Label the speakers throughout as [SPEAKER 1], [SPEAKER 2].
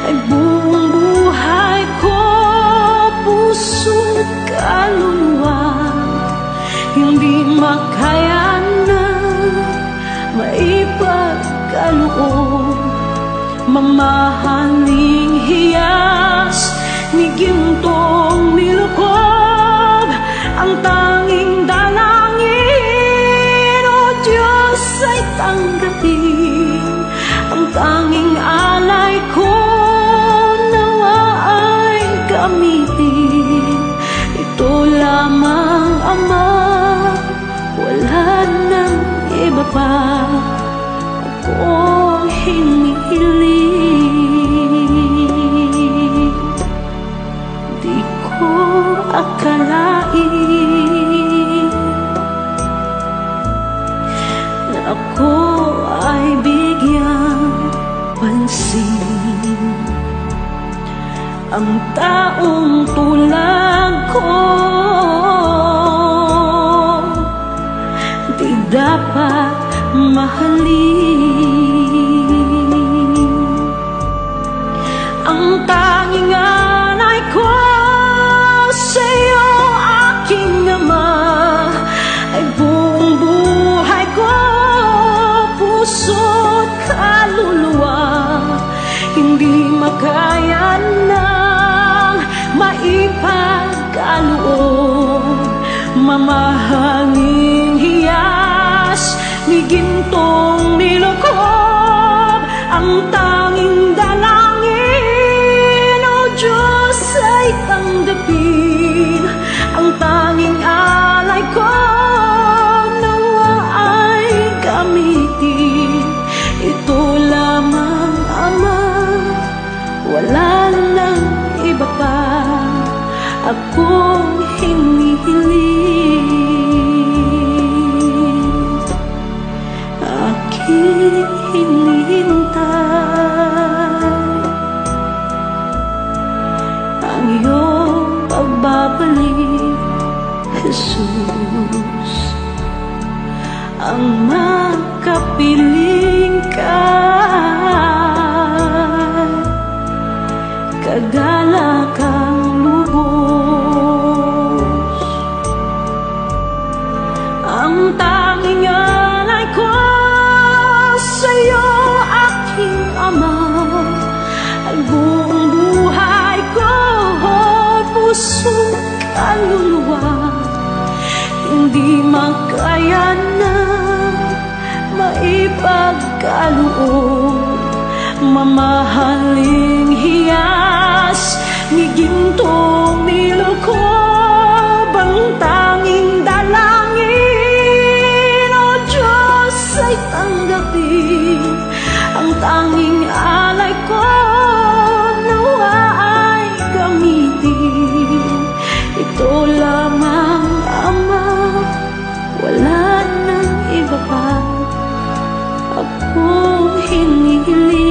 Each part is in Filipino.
[SPEAKER 1] ay buong buhay ko, puso't kaluluwa, hindi makaya na maipagkaloob. Mamahaling hiyas ni gintong nilukob, ang tanging dalangin, o Diyos, ay tanggapin. Ang tanging alay ko, nawa ay gamitin. Ito lamang, Ama, wala nang iba pa akong hinihiling. Di ko akalain na ako ay bigyang pansin. Ang taong tulad ko di dapat mahalin. Ang tanging alay ko sa'yo, aking Ama, ay buong buhay ko, puso't kaluluwa, hindi makaya nang maipagkaloob. Mamahaling hiyas ni gintong nilukob, ang tanging dalangin, o Diyos, ay tanggapin. Ang tanging alay ko, nawa ay gamitin. Ito lamang, Ama, wala nang iba pa akong hinihiling. Aking hinihintay ang iyong pagbabalik, Jesus. Ang makapiling ka, kagalakang lubos. Ang tanging alay ko sa'yo, aking Ama, ay buong buhay ko, puso't kaluluwa, hindi makaya na maipagkaloob. Mamahaling hiyas ni gintong nilukob, ang tanging dalangin, o Diyos, ay tanggapin. Ang tanging alay ko, nawa ay gamitin. Ito lamang, Ama, wala nang iba pa akong hinihiling.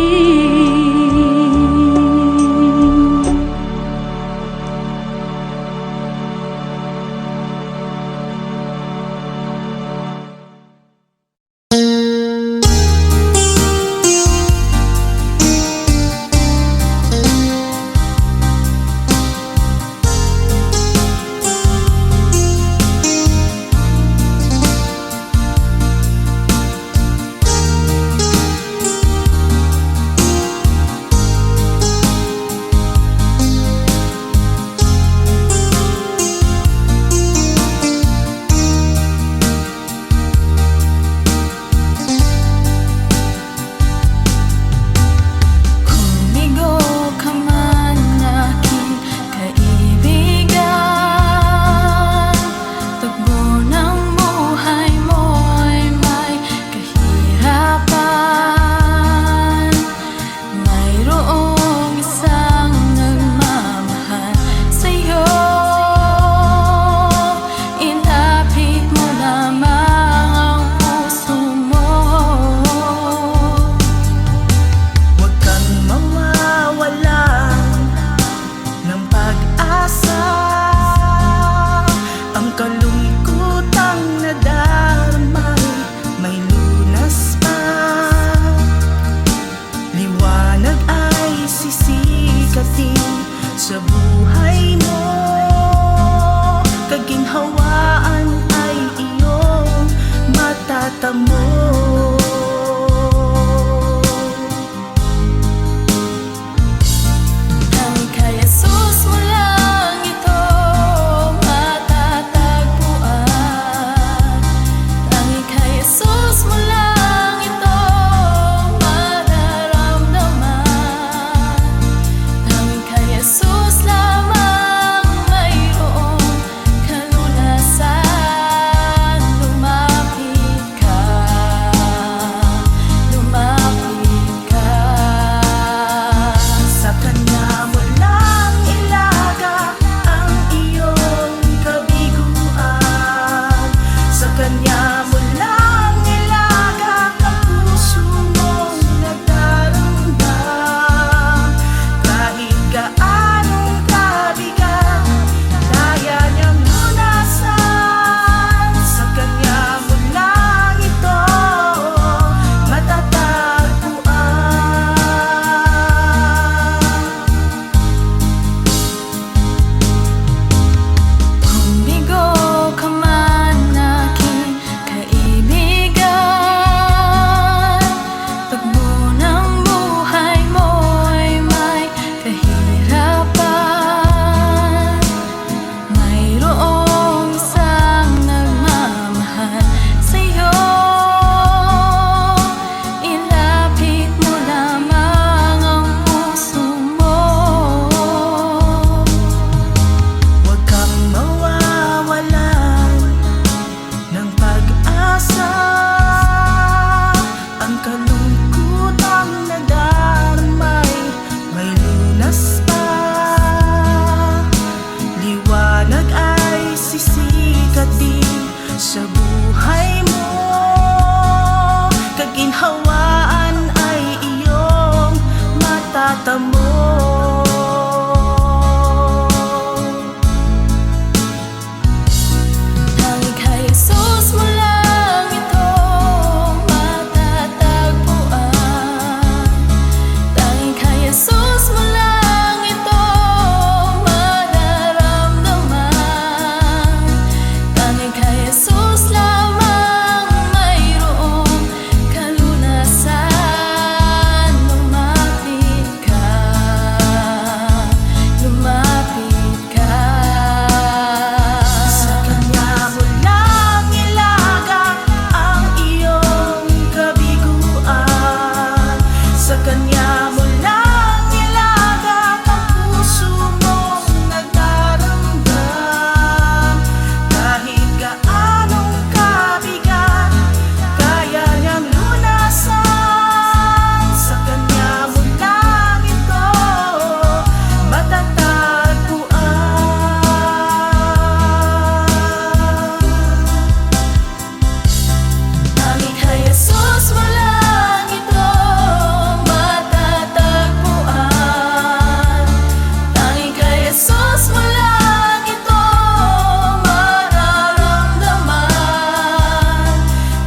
[SPEAKER 1] mo. Tanging kay Jesus mo lang ito matatagpuan. Tanging kay Jesus mo lang ito mararamdaman. Tanging kay Jesus lamang mayroong kalunasan. Lumapit ka, lumapit ka. Sa Kanya mo lang ilagak ang iyong kabiguan. Sa Kanya mo lang ilagak ang puso mong nagdaramdam. Kahit gaanong kabigat, kaya niyang lunasan. Sa Kanya mo lang ito matatagpuan. Tanging kay Jesus mo lang ito matatagpuan. Tanging kay Jesus mo lang ito mararamdaman.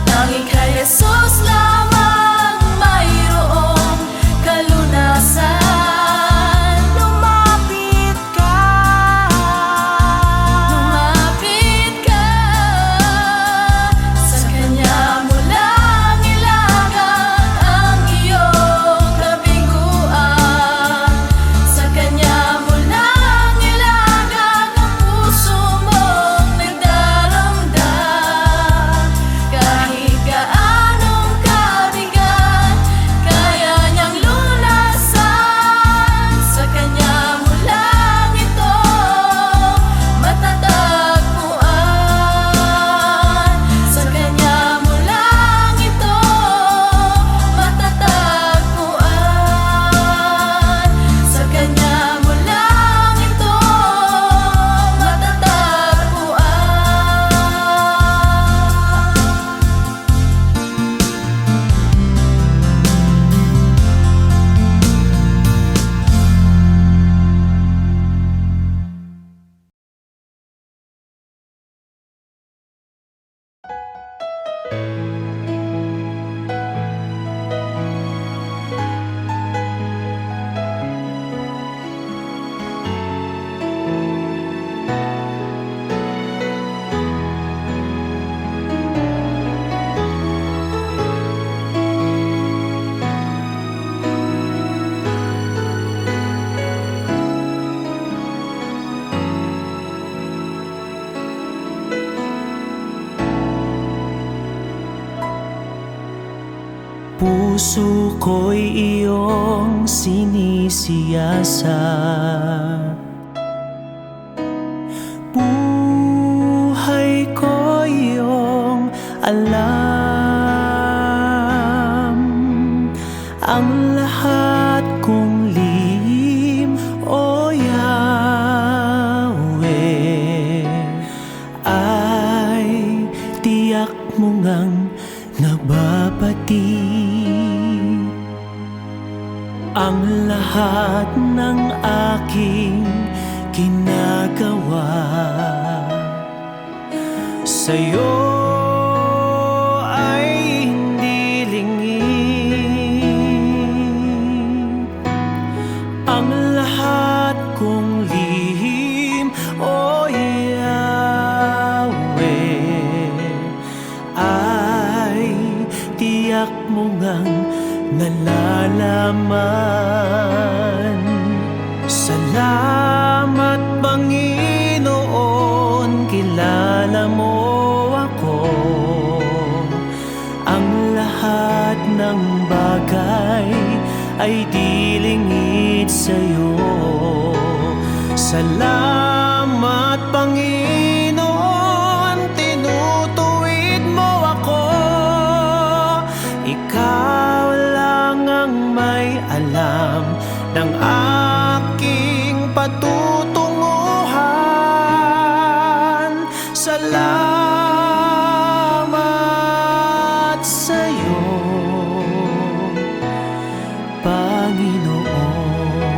[SPEAKER 1] Tanging kay Jesus lamang mayroong kalunasan. Lumapit ka, lumapit ka. Sa Kanya mo lang ilagak ang iyong kabiguan. Sa Kanya mo lang ilagak ang puso mong nagdaramdam. Kahit gaanong kabigat, kaya niyang lunasan. Sa Kanya mo lang ito matatagpuan. Sa Kanya mo lang ito matatagpuan. Sa Kanya mo lang ito
[SPEAKER 2] Puso ko'y iyong sinisiyasat. Buhay ko iyong alam. Ang lahat kong lihim, O Yahweh, ay tiyak mo ngang nababati. Ang lahat ng aking ginagawa sa'yo ay hindi lingid. Ang lahat kong lihim, O Yahweh, ay tiyak mo ngang nalalaman. Salamat Panginoon, kilala mo ako. Ang lahat ng bagay ay di lingid sa'yo. Salamat Panginoon, tinutuwid mo ako. Ikaw lang ang may alam ng aking patutunguhan. Salamat sa'yo, Panginoon.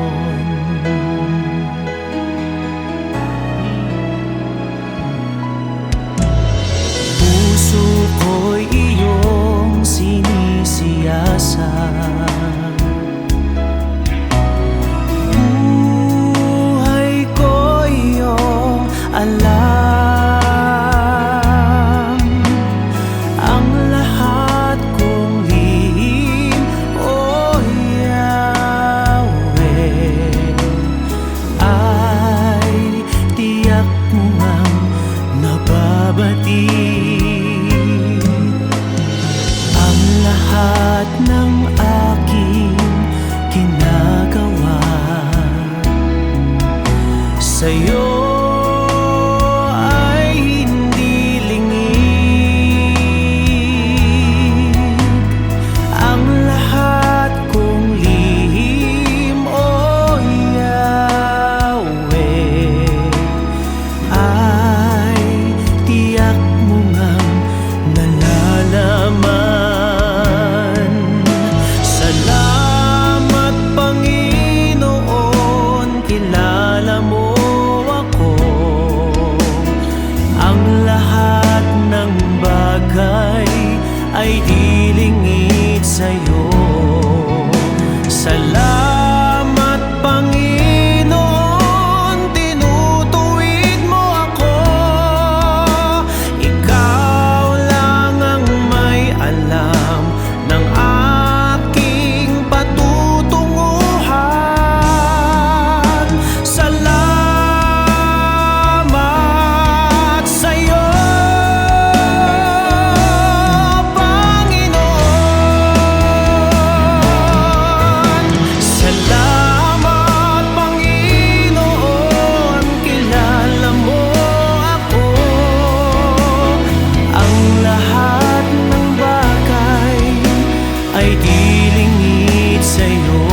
[SPEAKER 2] sa'yo ay hindi lingid. Ang lahat kong lihim, o Yahweh, ay tiyak mo ngang nalalaman. Salamat Panginoon, kilala mo ako. Ang lahat ng bagay ay di lingid sa'yo. Salamat Panginoon, tinutuwid mo ako. Ikaw lang ang may alam ng aking patutunguhan. Salamat sa'yo, Panginoon. Salamat Panginoon, kilala mo ako. Ang lahat ng bagay ay di lingid sa'yo.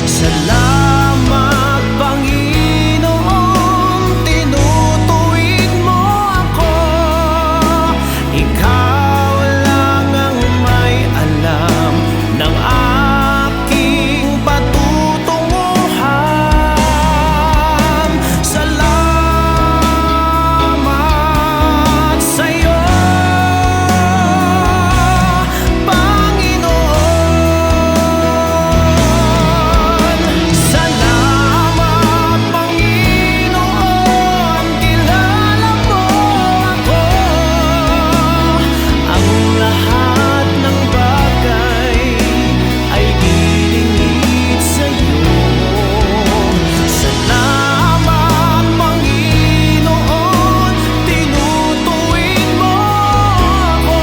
[SPEAKER 2] Salamat Panginoon, tinutuwid mo ako. Ikaw lang ang may alam ng aking patutunguhan. Salamat sa'yo, Panginoon. Salamat Panginoon, kilala mo ako. Ang lahat ng bagay ay di lingid sa'yo. Salamat Panginoon, tinutuwid mo ako.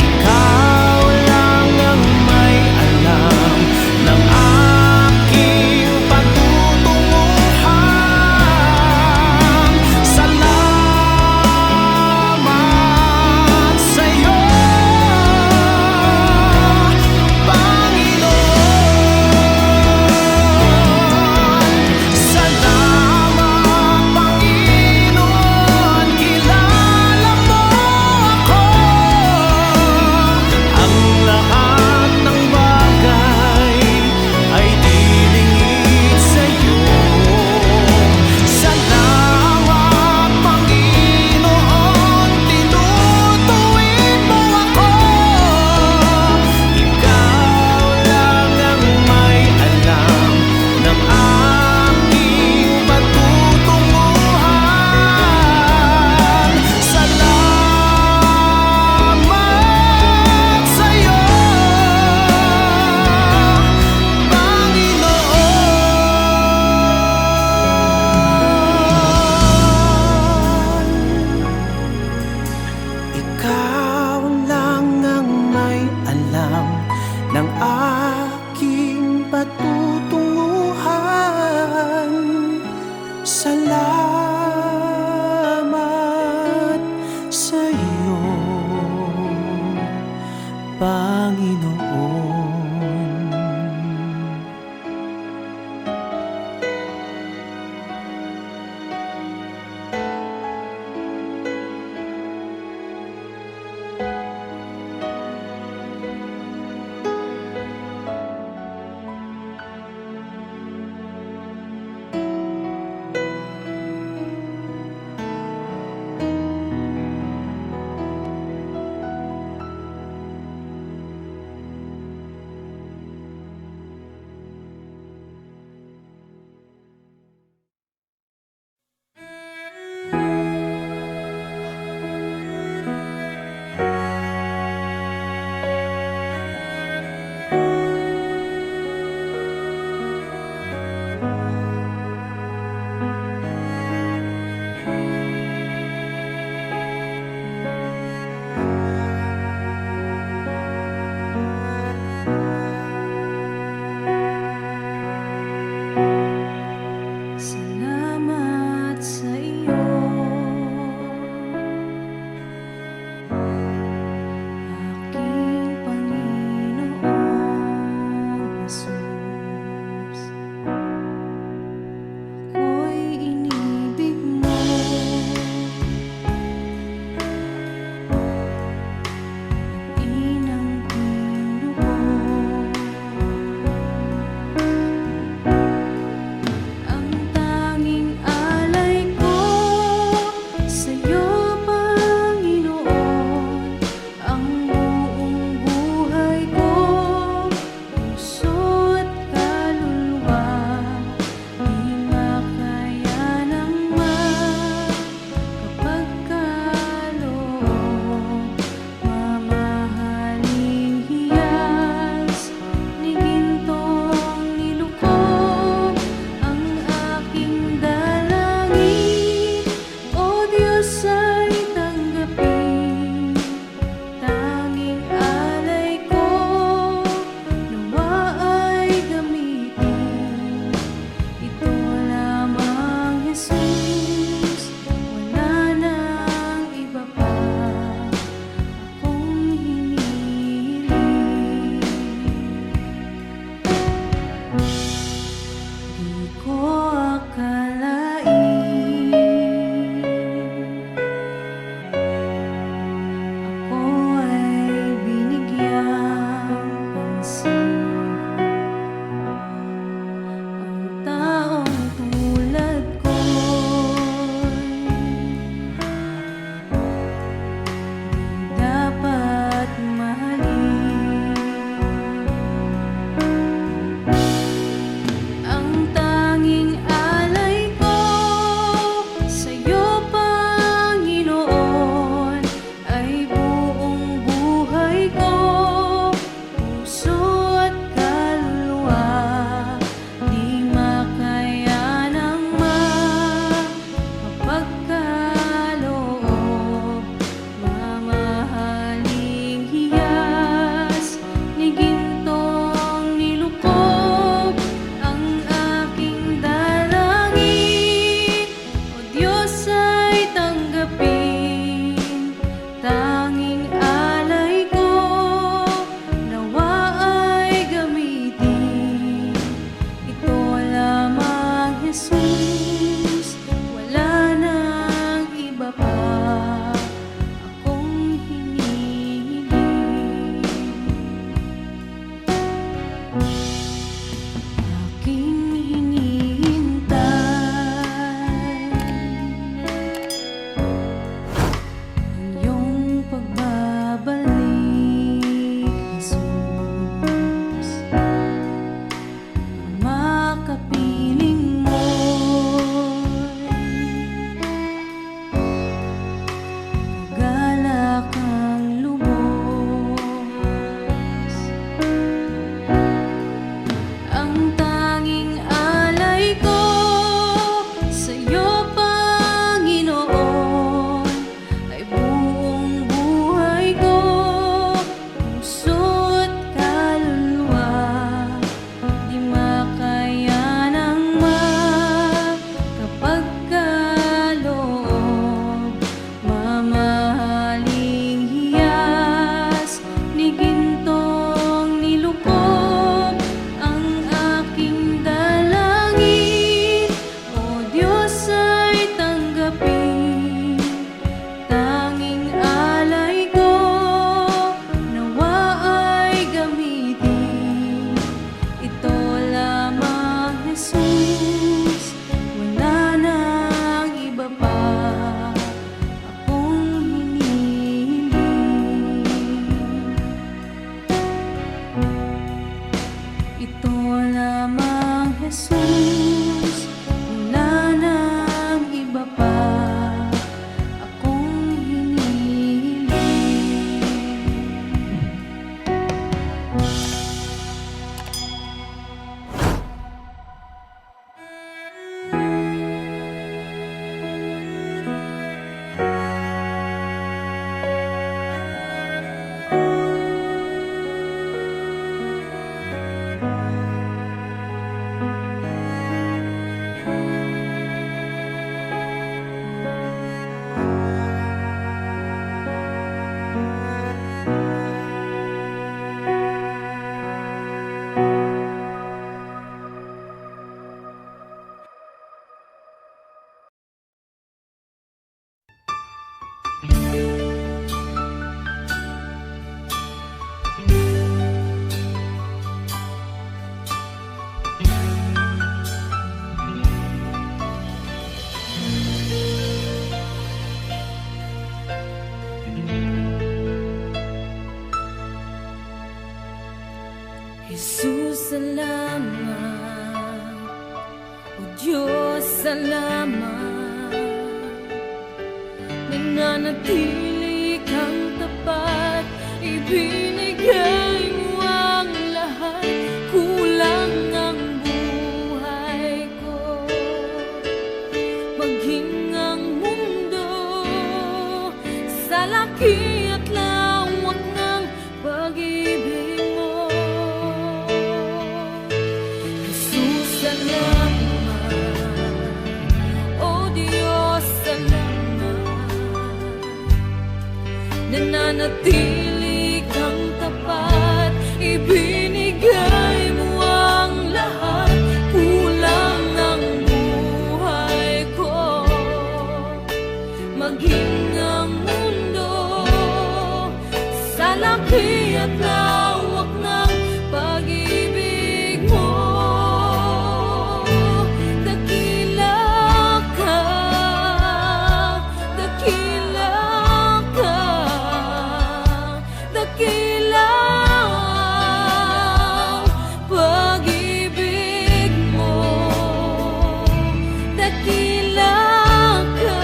[SPEAKER 2] Ikaw lang ang may alam ng aking patutunguhan. Salamat sa'yo, Panginoon. Salamat Panginoon, kilala mo ako. Ang lahat ng bagay ay di lingid sa'yo. Salamat Panginoon, tinutuwid mo ako. Ikaw lang ang may alam ng aking patutunguhan. Salamat sa'yo, Panginoon. Ikaw lang ang may alam ng aking patutunguhan. Salamat sa'yo, Panginoon.
[SPEAKER 1] lamang, Jesus. Wala nang iba pa akong hinihiling. Jesus, salamat. O Diyos, salamat. Nananatili kang tapat, ibinigay mo ang lahat. Kulang ang buhay ko, maging ang mundo sa laki at lawak ng pag-ibig mo. Jesus, salamat. O Diyos, salamat. Nananatili kang tapat, ibinigay mo ang lahat. Kulang ang buhay ko, maging ang mundo sa laki at lawak ng pag-ibig mo. Dakila ka, dakila ka, dakila ang pag-ibig mo. Dakila ka,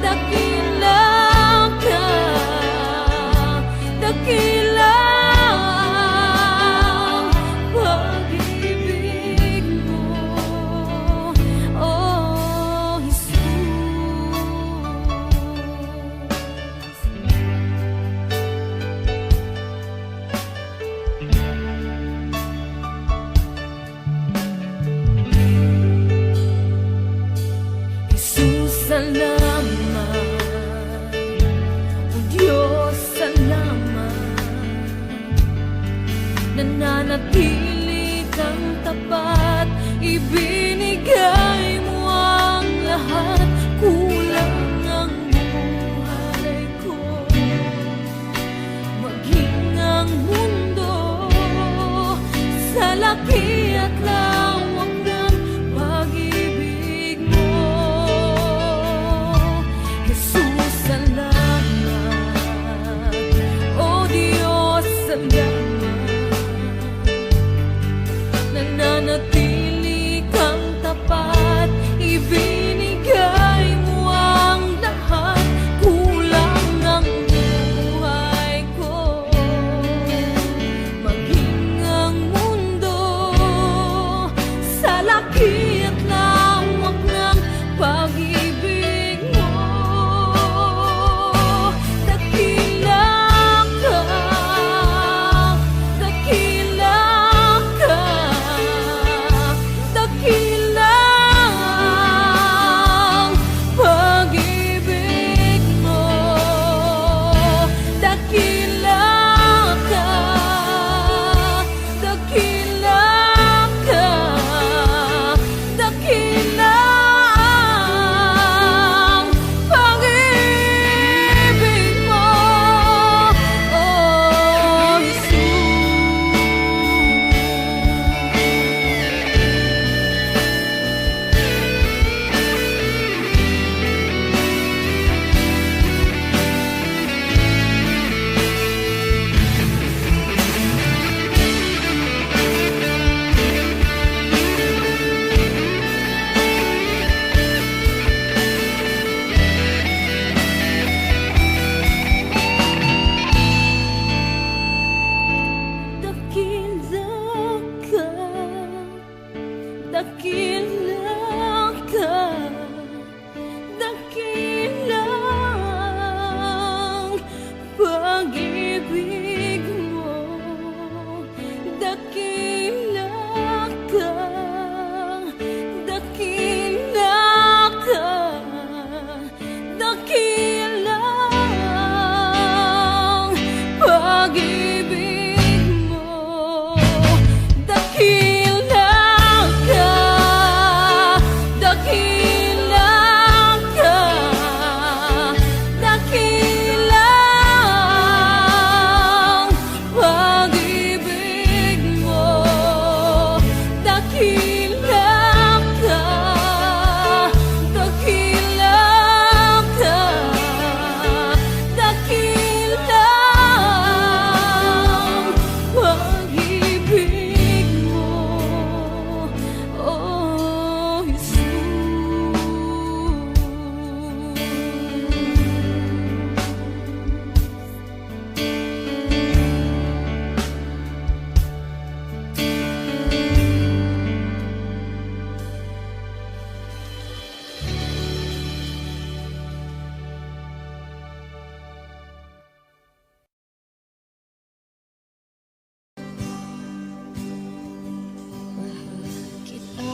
[SPEAKER 1] dakila ka, dakila ang pag-ibig mo. Oh, Jesus. Jesus, salamat. O Diyos, salamat. Nananatili kang tapat, ibinigay mo ang lahat. Kulang ang buhay ko, maging ang mundo sa laki at lawak ng pag-ibig mo. Jesus, salamat. O Diyos, salamat. Nananatili kang tapat, ibinigay mo ang lahat. Kulang ang buhay ko, maging ang mundo sa laki at lawak ng pag-ibig mo. Dakila ka, dakila ka, dakilang ka, dakilang pag-ibig mo, dakilang ka, dakilang ka, dakilang pag-ibig mo, dakilang ka, dakilang ka, dakilang pag-ibig mo, dakilang ka, dakilang ka, dakilang pag-ibig mo, oh Jesus. Kita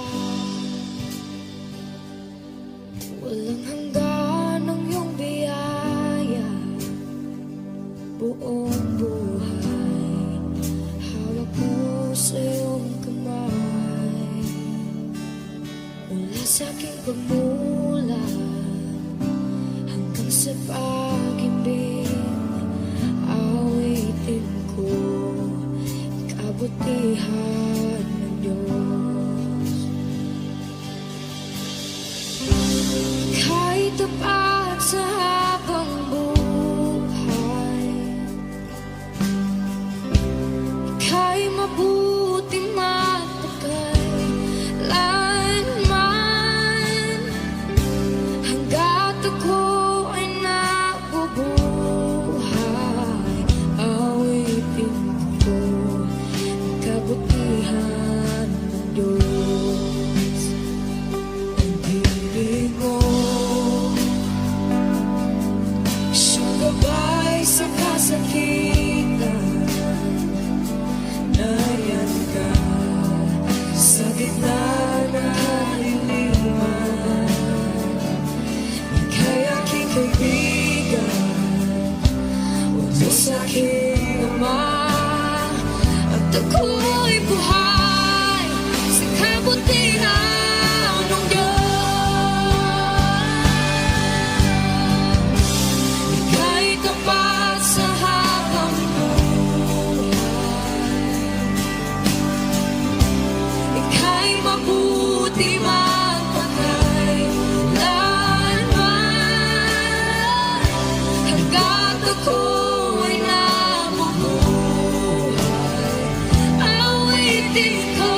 [SPEAKER 1] walang hanggan ang iyong biyaya, buong buhay hawak mo sa iyong kamay. Mula sa aking pagmulat hanggang sa pag-ibig, awitin ko kabutihan ng Diyos. Kahit tapat sa habang buhay, ika'y mabuti matagal lanman, hanggat ako ay nabubuhay, awitin ko ang kabutihan ng Diyos. Ang ibig mo, siyang gabay sa kasakitan, nariyan ka sa gitna ng kaliliman. Ika'y aking kaibigan, Diyos aking Ama, at ako'y buhay sa kabutihan ng Diyos. Ika'y tapat sa habang buhay, ika'y mabuti magpakailanman, hanggat ako ay nabubuhay, awitin ko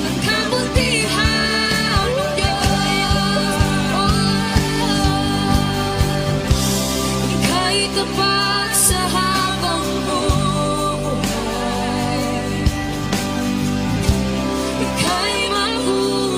[SPEAKER 1] ang kabutihan ng Diyos. Ika'y tapat sa habang buhay, ika'y mabuti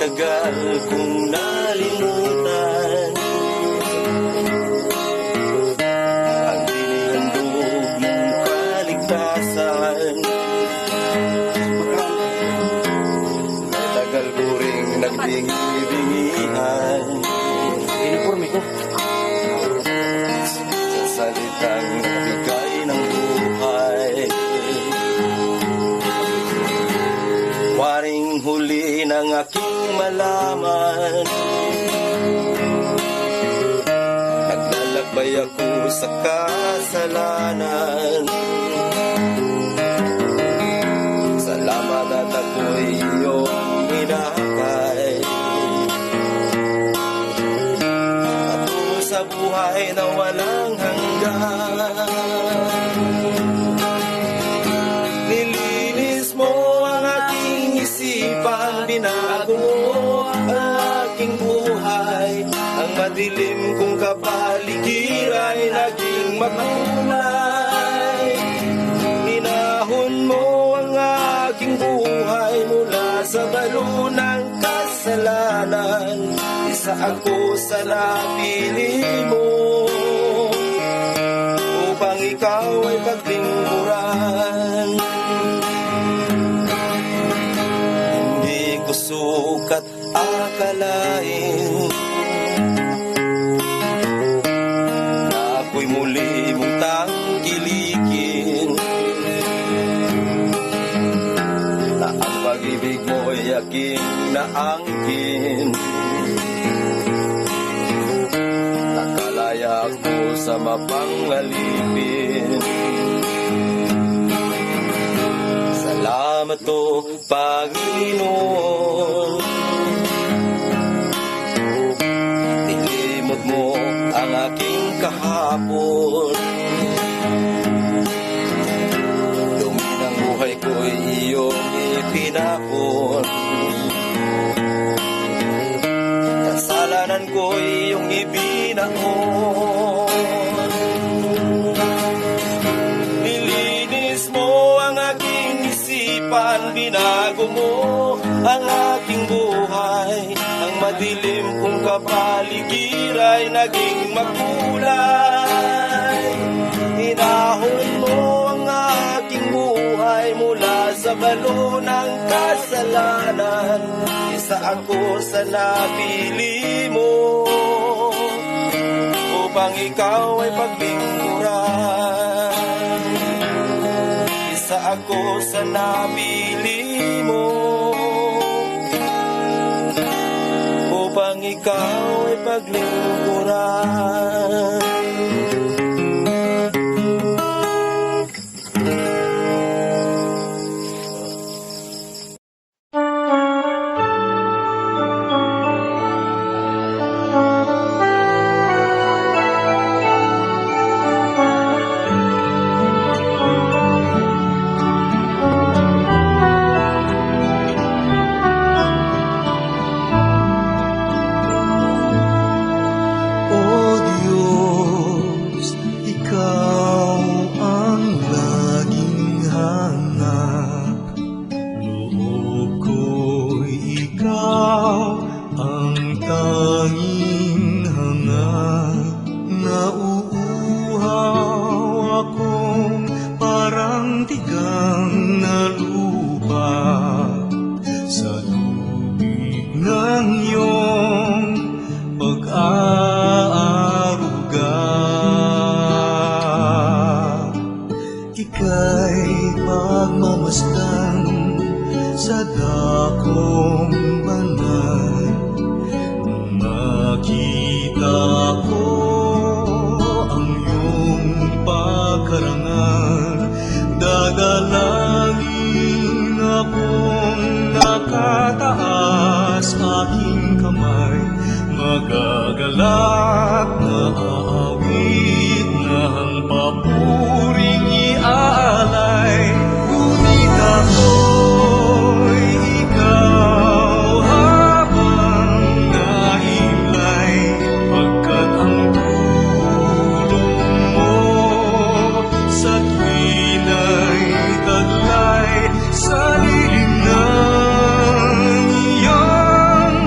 [SPEAKER 3] tagal kong nalimutan ang dinihandog mong kaligtasan. Tagal ko ring nagbingi-bingihan
[SPEAKER 4] Uniforme ko.
[SPEAKER 3] sa salitang nagbigay ng buhay. Waring huli ng aking malaman, naglalakbay ako sa kasalanan. Salamat at ako'y iyong hinahakay, patungo sa buhay na walang hanggan. Nilinis mo ang aking isipan, binago mo ang aking buhay. Ang madilim kong kapaligiran ay naging makulay. Minahon mo ang aking buhay mula sa balo ng kasalanan. Isa ako sa napili mo upang ikaw ay paglingkuran. Hindi ko sukat akalain na ako'y muli mong tangkilikin, na ang pag-ibig mo'y aking naangkin. Nakalaya ako sa mapangalipin. Salamat o Panginoon, nilimot mo ang aking kahapon. Dumi ng buhay ko'y iyong ipinapon. Kasalanan ko'y iyong ibinaon. Nilinis mo ang aking isipan, binago mo ang aking buhay. Ang madilim kong kapaligiran ay naging makulay. Hinahon mo ang aking buhay mula sa balo ng kasalanan. Isa ako sa napili mo upang ikaw ay paglingkuran. Isa ako sa napili mo upang ikaw ay paglingkuran.
[SPEAKER 2] O Diyos, Ikaw ang laging hanap. Loob ko'y Ikaw ang tanging hangad. Nauuhaw akong parang tigang na lupa sa tubig ng iyong pag-aaruga. Ika'y pagmamasdan sa dakong banal. Nung makita ko ang iyong pagkarangal, dadalangin akong nakataas aking kamay. Magagalak na aawit na ang papuring iaalay. Ngunit ako'y ikaw habang nahimlay, pagkat ang tulong mo sa tuwina'y taglay sa lilim ng iyong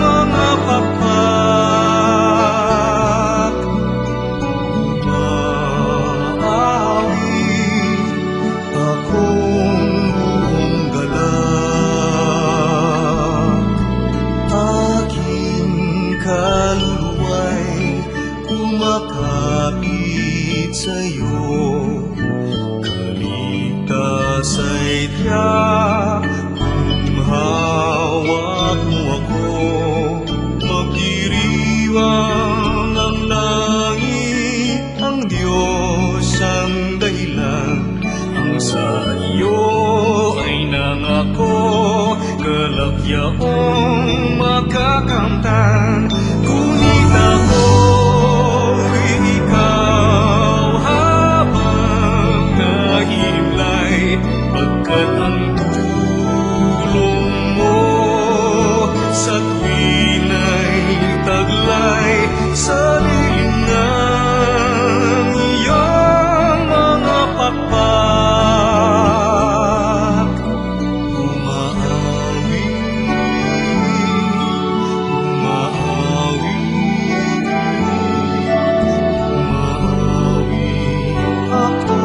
[SPEAKER 2] akong makakamtan, ngunit ako'y ikaw habang nahimlay, pagkat ang tulong mo sa tuwina'y taglay sa dilim ng iyong mga pakpak. Umaawi, umaawi, umaawi ako.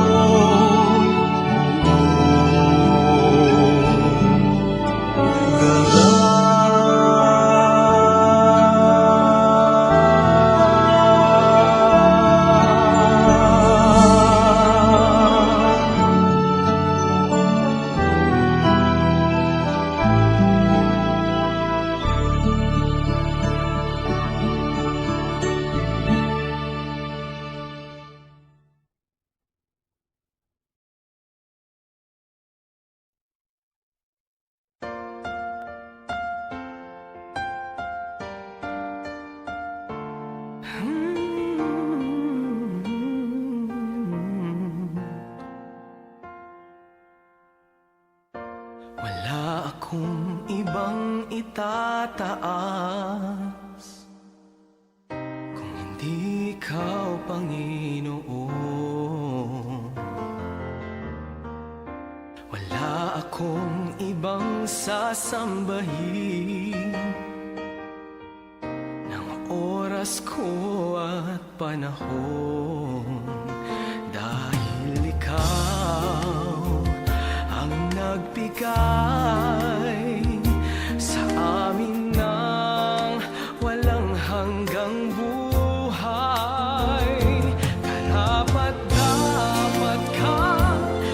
[SPEAKER 5] Wala akong ibang itataas kung hindi ikaw, Panginoon. Wala akong ibang sasambahin ng oras ko at panahon, dahil ikaw ang nagbigay sa amin ng walang hanggang buhay. Karapat-dapat ka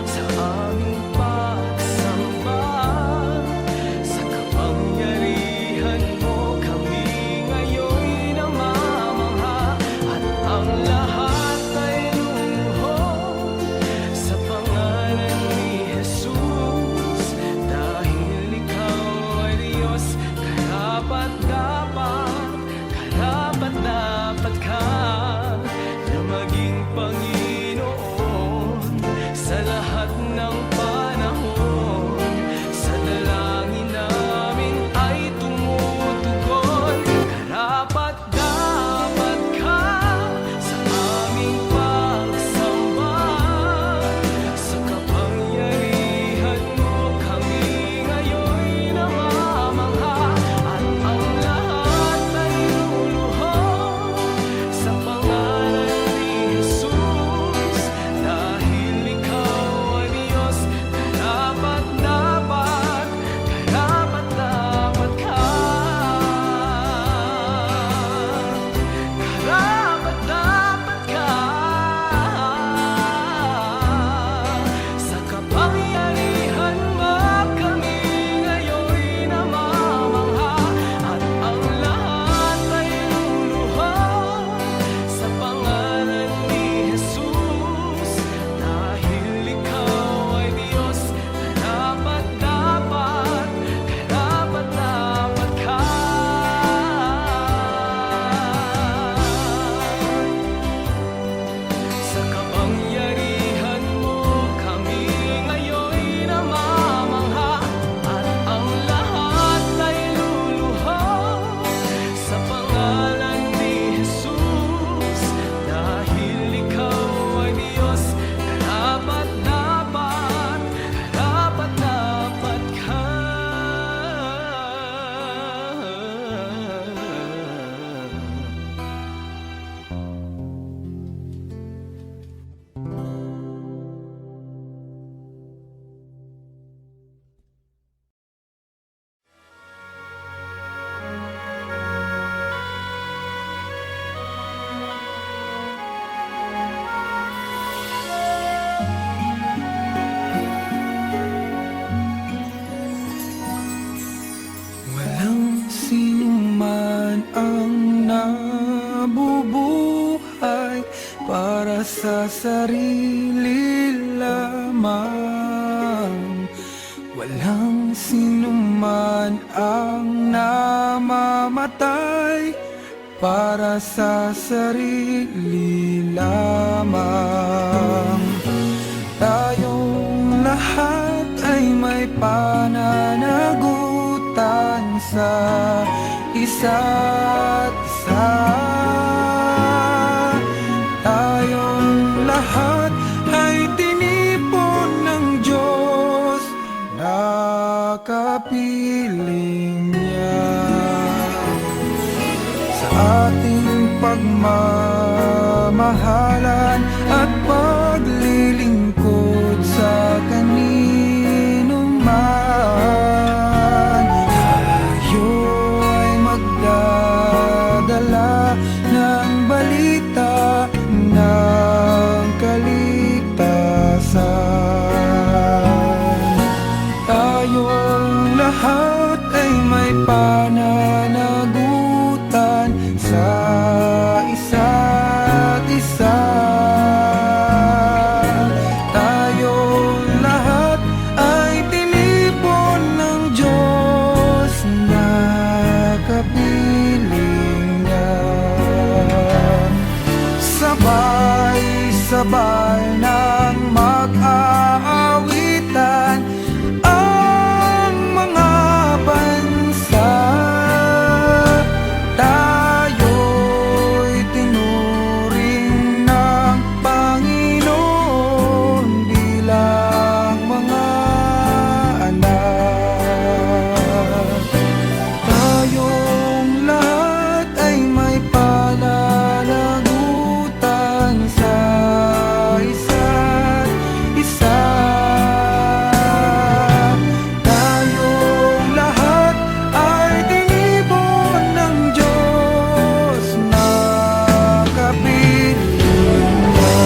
[SPEAKER 5] sa aming pagsamba, sa kapangyarihan mo kami ngayon'y namamangha, at ang lahat ay lumuhod sa pangalan ni Jesus, dahil ikaw ay Diyos. Karapat-dapat, karapat-dapat ka na maging Panginoon sa lahat ng panahon. Sa dalangin namin ay tumutugon. Karapat-dapat ka sa aming pagsamba, sa kapangyarihan mo kami ngayon'y namamangha, at ang lahat ay luluhod sa pangalan ni Jesus, dahil ikaw ay Diyos. Karapat-dapat, karapat-dapat ka. Karapat-dapat ka sa kapangyarihan mo kami ngayon'y namamangha, at ang lahat ay luluhod sa pangalan ni Jesus, dahil ikaw ay Diyos. Karapat-dapat, karapat-dapat ka. Sa kapangyarihan mo kami ngayon'y namamangha, at ang lahat ay luluhod sa pangalan ni Jesus, dahil ikaw ay Diyos. Karapat-dapat, karapat-dapat ka.
[SPEAKER 6] Walang sinuman ang nabubuhay para sa sarili lamang. walang sinuman ang namamatay para sa sarili lamang. Tayong lahat ay may pananagutan sa isa't isa. Tayong lahat ay tinipon ng Diyos na kapiling niya. Sa ating pagmamahalan at paglilingkod sa kanino man, tayo ay magdadala ng balita ng kaligtasan. Tayong lahat ay may pananagutan sa isa't isa. Tayong lahat ay tinipon ng Diyos na kapiling niya. Sabay-sabay nang mag-aawitan ang mga bansa. Tayo'y tinuring ng Panginoon bilang mga anak. Tayong lahat ay may pananagutan sa isa't isa. Tayong lahat ay tinipon ng Diyos na kapiling niya.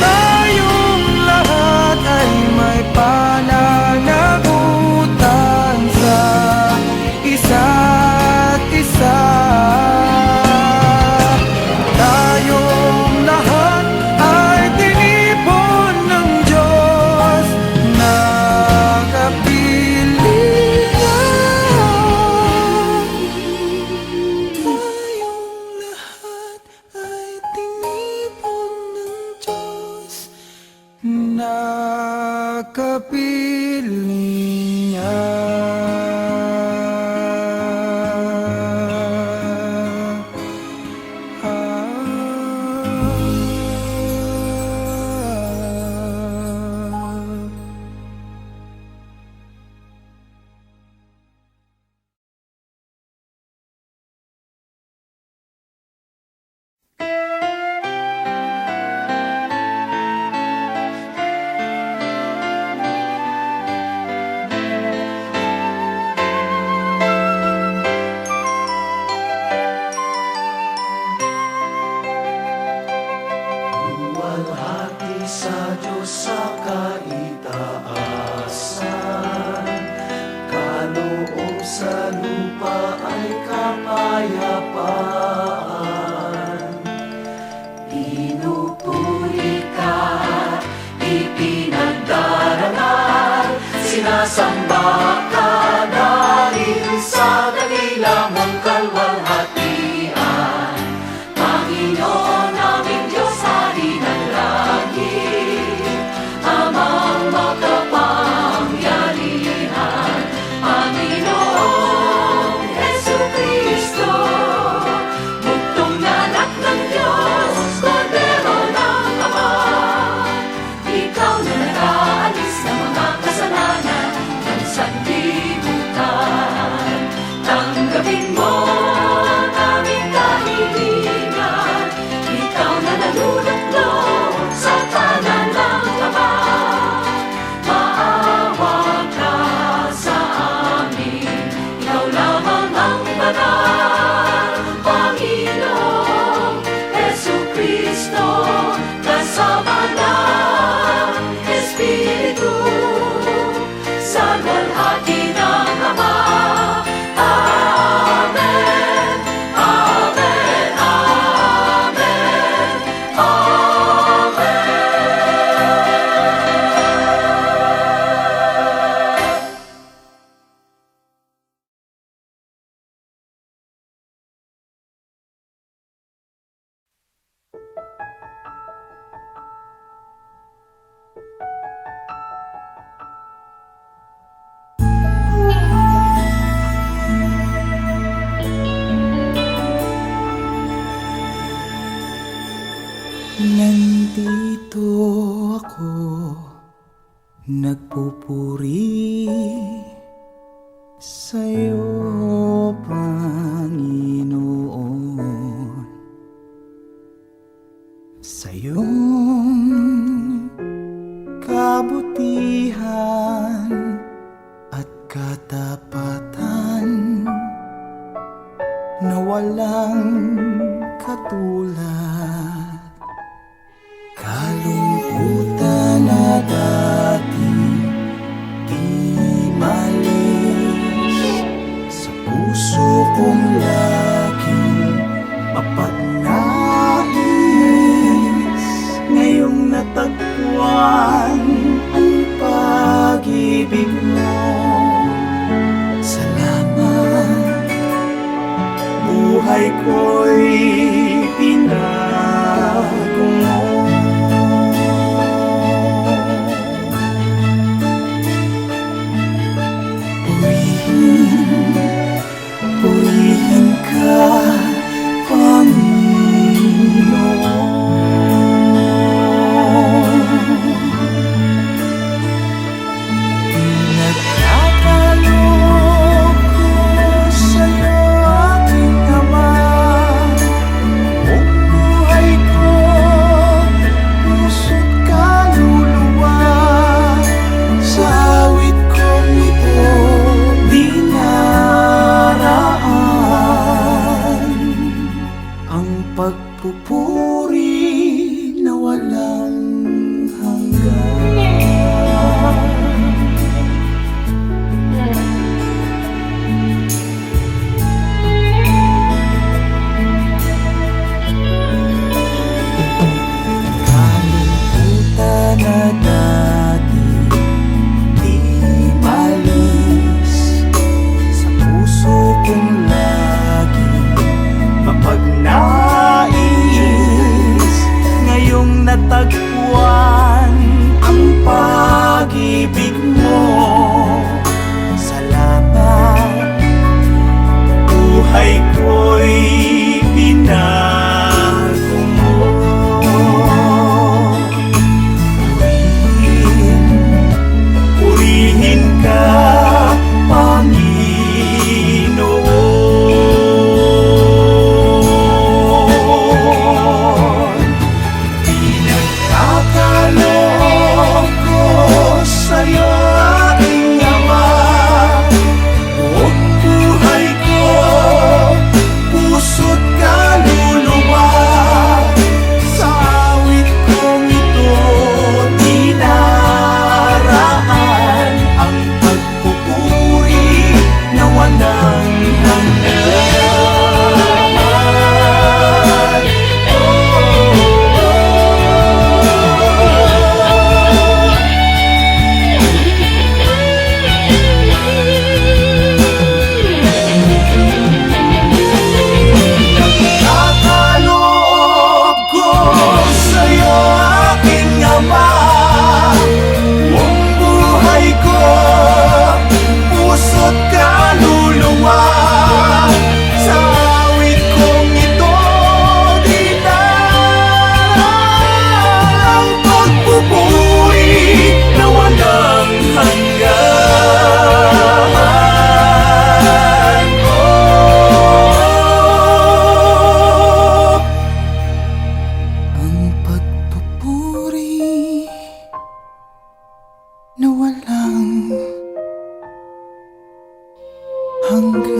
[SPEAKER 6] Tayong lahat ay may pananagutan sa isa't isa. Tayong lahat ay tinipon ng Diyos na kapiling niya. Tayong lahat ay tinipon ng Diyos na kapiling niya.
[SPEAKER 7] Luwalhati sa Diyos sa kaitaasan, kaloob sa lupa ay kapayapaan. Pinupuri ka, ipinagdarangal, sinasamba ka dahil sa dakila mong kalwalhatian. Panginoon naming Diyos, Hari ng langit, Amang makapangyarihan, Panginoong Jesucristo, buktong na anak ng Diyos, Kordero ng Ama. Ikaw na nag-aalis ng mga kasalanan ng sanlibutan.
[SPEAKER 6] Narito ako, nagpupuri sa'yo, Panginoon. Sa iyong kabutihan at katapatan na walang katulad. Kalungkutan na dati di malis sa puso kong laging mapagnais. Ngayong natagpuan ang pag-ibig mo, salamat. Buhay ko'y binago mo. Purihin ka, Panginoon. Nagkakaloob ko sa'yo, aking Ama. Buong buhay ko, puso't kaluluwa. Sa awit kong ito, dinaraan ang pagpupuri na walang hanggan. Kalungkutan na dati di malis sa puso kong laging mapagnais. Ngayong natagpuan ang pag-ibig mo, salamat. Buhay ko'y binago mo. Purihin ka, Panginoon. Pinagkakaloob ko sa'yo, aking Ama. Buong buhay ko, puso't kaluluwa. Sa awit kong ito, dinaraan ang pagpupuri na walang hanggan. Nagkakaloob ko sa'yo, aking Ama. Buong buhay ko, puso't kaluluwa. Sa awit kong ito, dinaraan ang pagpupuri na walang hanggan. Ang pagpupuri na walang hanggan.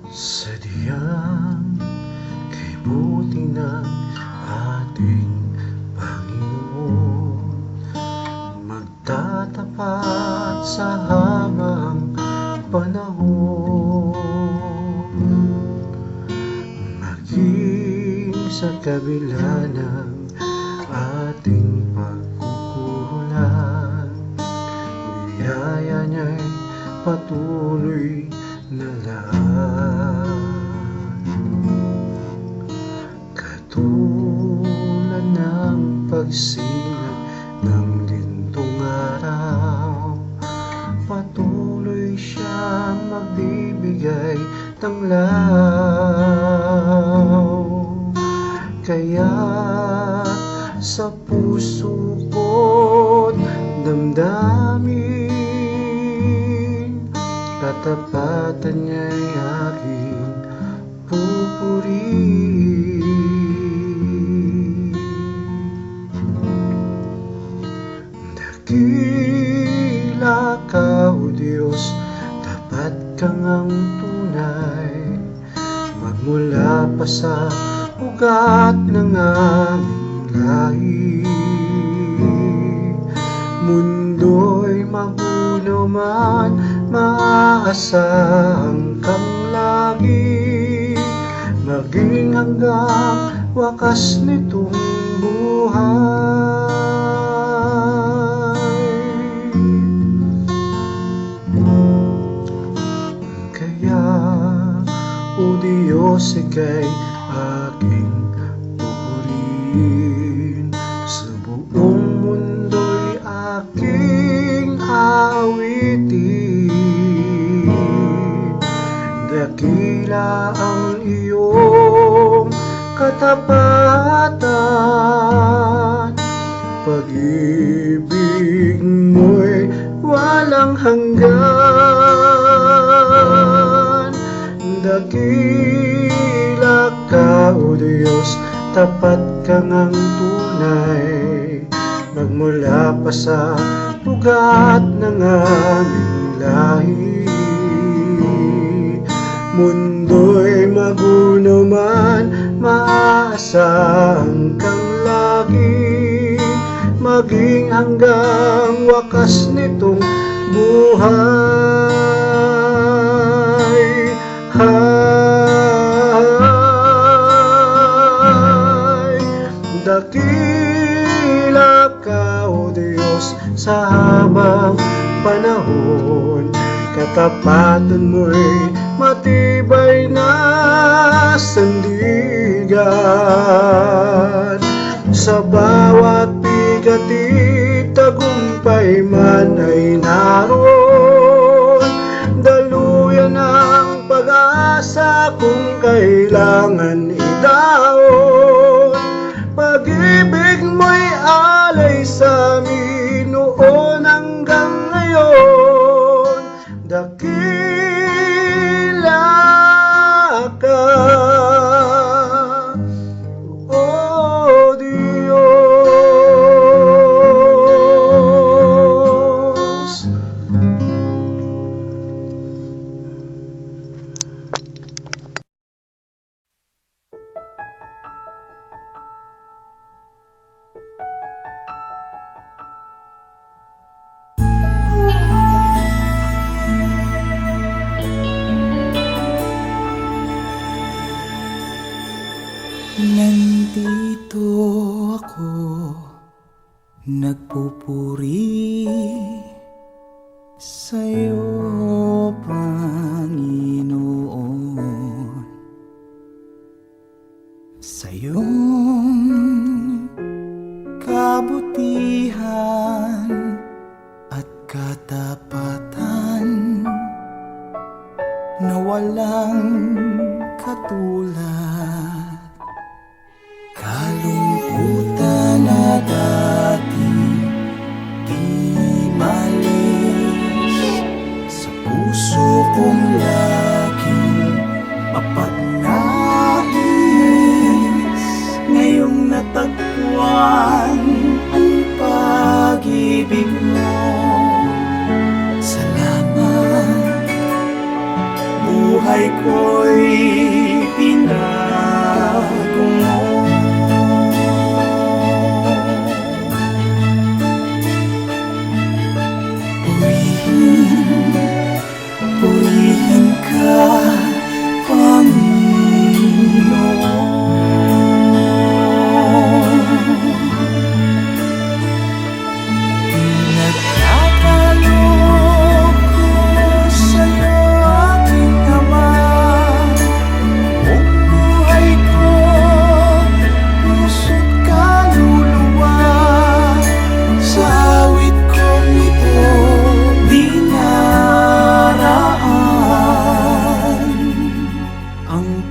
[SPEAKER 6] Sadyang kay buti ng ating Panginoon, magtatapat sa hamang panahon, maging sa kabila ng ating pagkukulang, biyaya niya'y patuloy na lang. Katulad ng pagsinag ng lintong araw, patuloy siya magbibigay ng law. Kaya sa puso ko't damdamin, katapatan niya'y aking pupurihin. Dakila ka, O Diyos, tapat kang ang tunay, magmula pa sa ugat ng aming lahi. Mundo'y magulo man, maaasahang kang lagi, maging hanggang wakas nitong buhay. Kaya, O Diyos, ika'y aking pupurihin, sa buong mundo'y aking awitin. Dakila ang iyong katapatan, pag-ibig mo'y walang hanggan. Dakila ka, O Diyos, tapat kang ang tunay, magmula pa sa ugat ng aming lahi. Mundo'y magulo man, maaasahang kang lagi, maging hanggang wakas nitong buhay. Dakila ka, O Diyos, sa habang panahon, katapatan mo'y matibay na sandigan. Sa bawat bigatit, tagumpay man ay naroon, daluyan ang pag-asa kung kailangan idaon. Pag-ibig mo'y alay sa amin noon hanggang ngayon. Dakila ka, O Diyos.
[SPEAKER 5] Nandito ako, nagpupuri sa'yo, Panginoon, sa iyong kabutihan at katapatan na walang katulad. Kalungkutan na dati di malis, sa puso kong laging mapagnais. Ngayong natagpuan ang pag-ibig mo, salamat. Buhay ko'y binago mo. Purihin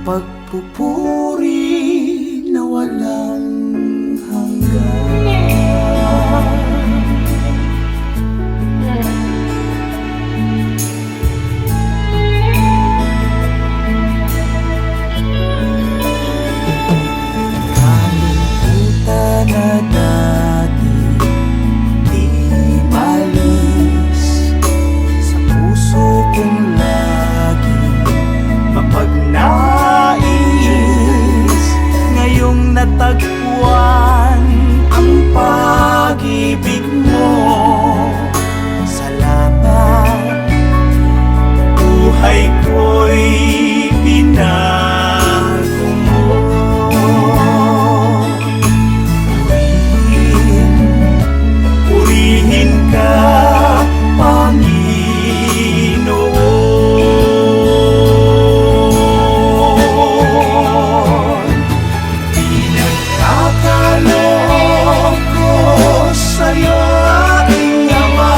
[SPEAKER 5] pagpupuri na walang hanggan. Kalimutan na dati di malis sa puso kong lagi mapagnais. Ngayong natagpuan ang pag-ibig mo, salamat. Buhay ko'y binago mo. Purihin ka, Panginoon. Pinagkakaloob ko sa'yo, aking Ama.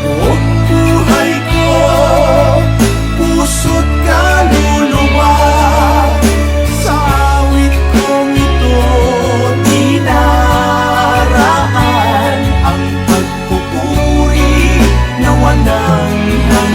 [SPEAKER 5] Buong buhay ko, puso't kaluluwa. Sa awit kong ito, dinaraan ang pagpupuri na walang hanggan.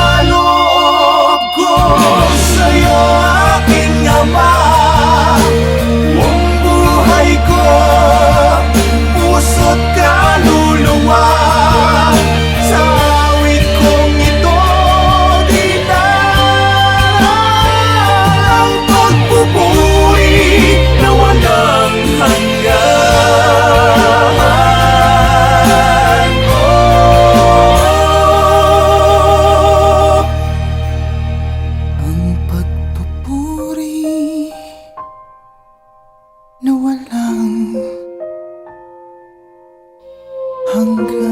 [SPEAKER 5] Nagkakaloob ko sa'yo, aking Ama. Buong buhay ko, puso't kaluluwa. Sa awit kong ito, dinaraan ang pagpupuri na walang hanggan. Ang pagpupuri na walang hanggan.